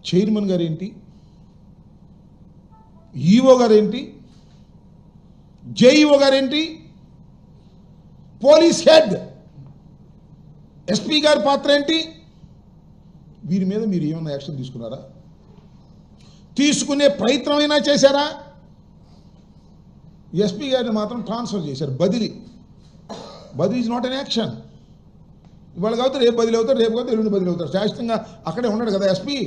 Chairman గారేంటి, EO గారేంటి, JEO గారేంటి, పోలీస్ హెడ్ ఎస్పీ గారి పాత్ర ఏంటి? వీరి మీద మీరు ఏమైనా యాక్షన్ తీసుకున్నారా? తీసుకునే ప్రయత్నమైనా చేశారా? ఎస్పీ గారిని మాత్రం ట్రాన్స్ఫర్ చేశారు. బదిలీ ఈజ్ నాట్ అన్ యాక్షన్. ఇవాళ కావచ్చు రేపు బదిలీ అవుతారు, రేపు కావచ్చు ఎల్లుండి బదిలీ అవుతారు. శాశ్వతంగా అక్కడే ఉన్నాడు కదా ఎస్పీ.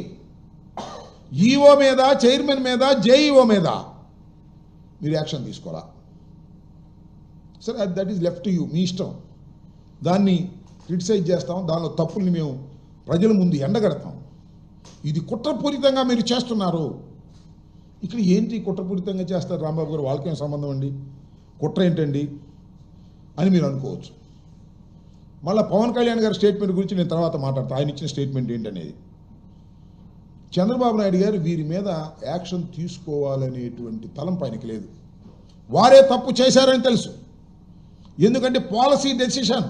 ఈఓ మీద, చైర్మన్ మీద, జేఈఓ మీద మీరు యాక్షన్ తీసుకోవాలా? సరే, that is left to you, మీ ఇష్టం. దాన్ని క్రిటిసైజ్ చేస్తాం, దానిలో తప్పుల్ని మేము ప్రజల ముందు ఎండగడతాం. ఇది కుట్రపూరితంగా మీరు చేస్తున్నారు. ఇక్కడ ఏంటి కుట్రపూరితంగా చేస్తారు రాంబాబు గారు? వాళ్ళకేం సంబంధం అండి, కుట్ర ఏంటండి అని మీరు అనుకోవచ్చు. మళ్ళీ పవన్ కళ్యాణ్ గారి స్టేట్మెంట్ గురించి నేను తర్వాత మాట్లాడతాను, ఆయన ఇచ్చిన స్టేట్మెంట్ ఏంటనేది. చంద్రబాబు నాయుడు గారు వీరి మీద యాక్షన్ తీసుకోవాలనేటువంటి తలంపు ఆయనకి లేదు. వారే తప్పు చేశారని తెలుసు. ఎందుకంటే పాలసీ డెసిషన్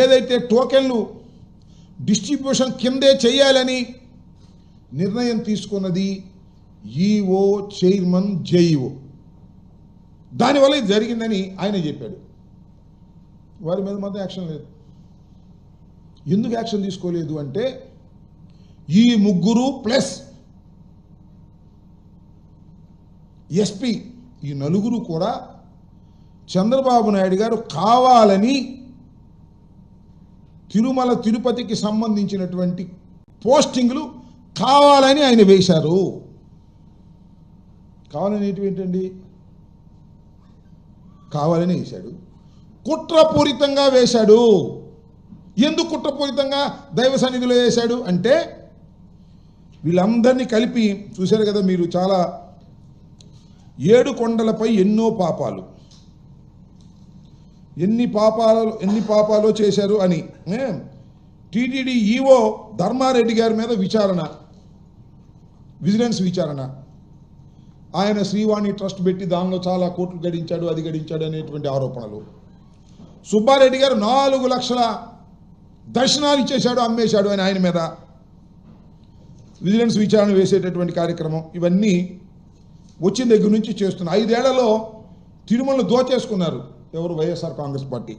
ఏదైతే టోకెన్లు డిస్ట్రిబ్యూషన్ కిందే చేయాలని నిర్ణయం తీసుకున్నది ఈఓ, చైర్మన్, జేఈఓ. దానివల్ల ఇది జరిగిందని ఆయన చెప్పాడు. వారి మీద మాత్రం యాక్షన్ లేదు. ఎందుకు యాక్షన్ తీసుకోలేదు అంటే ఈ ముగ్గురు ప్లస్ ఎస్పీ, ఈ నలుగురు కూడా చంద్రబాబు నాయుడు గారు కావాలని తిరుమల తిరుపతికి సంబంధించినటువంటి పోస్టింగ్లు కావాలని ఆయన వేశారు. కావాలని ఏంటండి? కావాలని వేశాడు, కుట్రపూరితంగా వేశాడు. ఎందుకు కుట్రపూరితంగా దైవ సన్నిధిలో వేశాడు అంటే వీళ్ళందరినీ కలిపి చూశారు కదా మీరు, చాలా 7 కొండలపై ఎన్నో పాపాలు, ఎన్ని పాపాలు చేశారు అని టీటీడీ ఈఓ ధర్మారెడ్డి గారి మీద విచారణ, విజిలెన్స్ విచారణ. ఆయన శ్రీవాణి ట్రస్ట్ పెట్టి దానిలో చాలా కోట్లు గడించాడు, అది గడించాడు అనేటువంటి ఆరోపణలు. సుబ్బారెడ్డి గారు 4 లక్షల దర్శనాలు ఇచ్చేశాడు, అమ్మేశాడు అని ఆయన మీద విజిలెన్స్ విచారణ వేసేటటువంటి కార్యక్రమం. ఇవన్నీ వచ్చిన దగ్గర నుంచి చేస్తున్నారు. 5 ఏళ్లలో తిరుమలను దోచేసుకున్నారు ఎవరు? వైఎస్ఆర్ కాంగ్రెస్ పార్టీ.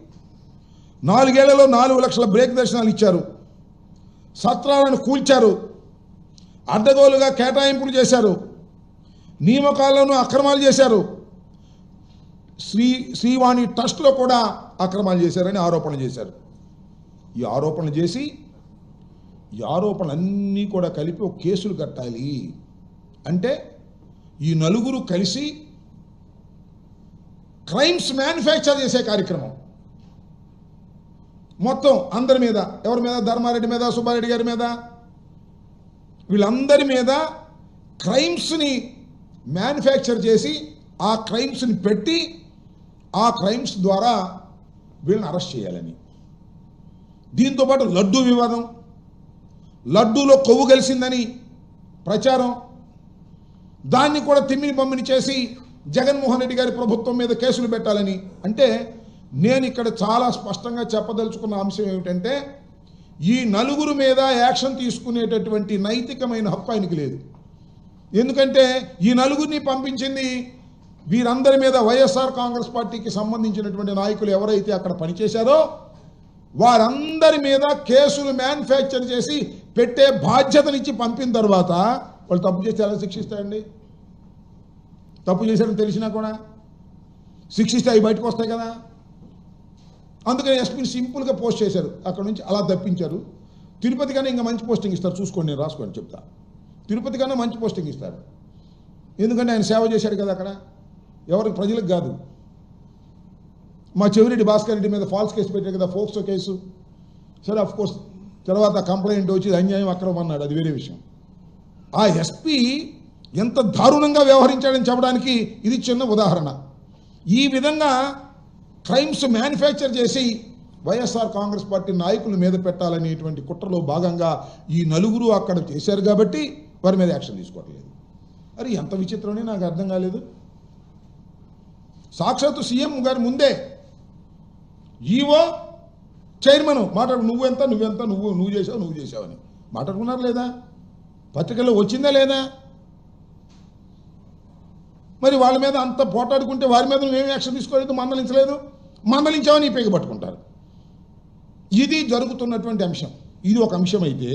4 ఏళ్లలో 4 లక్షల బ్రేక్ దర్శనాలు ఇచ్చారు, సత్రాలను కూల్చారు, అడ్డగోలుగా కేటాయింపులు చేశారు, నియామకాలను అక్రమాలు చేశారు, శ్రీవాణి ట్రస్ట్లో కూడా అక్రమాలు చేశారని ఆరోపణలు చేశారు. ఈ ఆరోపణలు చేసి ఈ ఆరోపణలన్నీ కూడా కలిపి ఒక కేసులు కట్టాలి అంటే ఈ నలుగురు కలిసి క్రైమ్స్ మ్యానుఫ్యాక్చర్ చేసే కార్యక్రమం మొత్తం అందరి మీద. ఎవరి మీద? ధర్మారెడ్డి మీద, సుబ్బారెడ్డి గారి మీద, వీళ్ళందరి మీద క్రైమ్స్ని మ్యానుఫ్యాక్చర్ చేసి ఆ క్రైమ్స్ని పెట్టి ఆ క్రైమ్స్ ద్వారా వీళ్ళని అరెస్ట్ చేయాలని. దీంతోపాటు లడ్డూ వివాదం, లడ్డూలో కొవ్వు కలిసిందని ప్రచారం, దాన్ని కూడా తిమ్మిని బమ్మిని చేసి జగన్మోహన్ రెడ్డి గారి ప్రభుత్వం మీద కేసులు పెట్టాలని. అంటే నేను ఇక్కడ చాలా స్పష్టంగా చెప్పదలుచుకున్న అంశం ఏమిటంటే ఈ నలుగురు మీద యాక్షన్ తీసుకునేటటువంటి నైతికమైన హక్కు ఆయనకి లేదు. ఎందుకంటే ఈ నలుగురిని పంపించింది వీరందరి మీద వైఎస్ఆర్ కాంగ్రెస్ పార్టీకి సంబంధించినటువంటి నాయకులు ఎవరైతే అక్కడ పనిచేశారో వారందరి మీద కేసులు మ్యానుఫ్యాక్చర్ చేసి పెట్టే బాధ్యతనిచ్చి పంపిన తర్వాత వాళ్ళు తప్పు చేస్తే ఎలా శిక్షిస్తారండి? తప్పు చేశారని తెలిసినా కూడా శిక్షిస్తే అవి బయటకు వస్తాయి కదా. అందుకని ఎస్పీని సింపుల్గా పోస్ట్ చేశారు, అక్కడ నుంచి అలా తప్పించారు. తిరుపతి కన్నా ఇంకా మంచి పోస్టింగ్ ఇస్తారు, చూసుకోండి, నేను రాసుకోండి చెప్తా. తిరుపతి కన్నా మంచి పోస్టింగ్ ఇస్తారు, ఎందుకంటే ఆయన సేవ చేశాడు కదా అక్కడ, ఎవరికి? ప్రజలకు కాదు. మా చెవిరెడ్డి భాస్కర్ రెడ్డి మీద ఫాల్స్ కేసు పెట్టారు కదా, ఫోక్సో కేసు. సరే, అఫ్ కోర్స్ తర్వాత కంప్లైంట్ వచ్చి అన్యాయం అక్రమం అన్నాడు, అది వేరే విషయం. ఆ ఎస్పీ ఎంత దారుణంగా వ్యవహరించాడని చెప్పడానికి ఇది చిన్న ఉదాహరణ. ఈ విధంగా క్రైమ్స్ మ్యానుఫ్యాక్చర్ చేసి వైఎస్ఆర్ కాంగ్రెస్ పార్టీ నాయకుల మీద పెట్టాలనేటువంటి కుట్రలో భాగంగా ఈ నలుగురు అక్కడ చేశారు కాబట్టి వారి మీద యాక్షన్ తీసుకోవట్లేదు. అరే ఎంత విచిత్రమని నాకు అర్థం కాలేదు. సాక్షాత్తు సీఎం గారి ముందే ఈవో చైర్మన్ మాట్లాడు, నువ్వెంత నువ్వు చేసావు అని మాట్లాడుకున్నారు లేదా? పత్రికల్లో వచ్చిందా లేదా? మరి వాళ్ళ మీద అంత పోటాడుకుంటే వారి మీద మేము యాక్షన్ తీసుకోలేదు, మందలించలేదు, మందలించామని ఈ పైకి పట్టుకుంటారు. ఇది జరుగుతున్నటువంటి అంశం. ఇది ఒక అంశం అయితే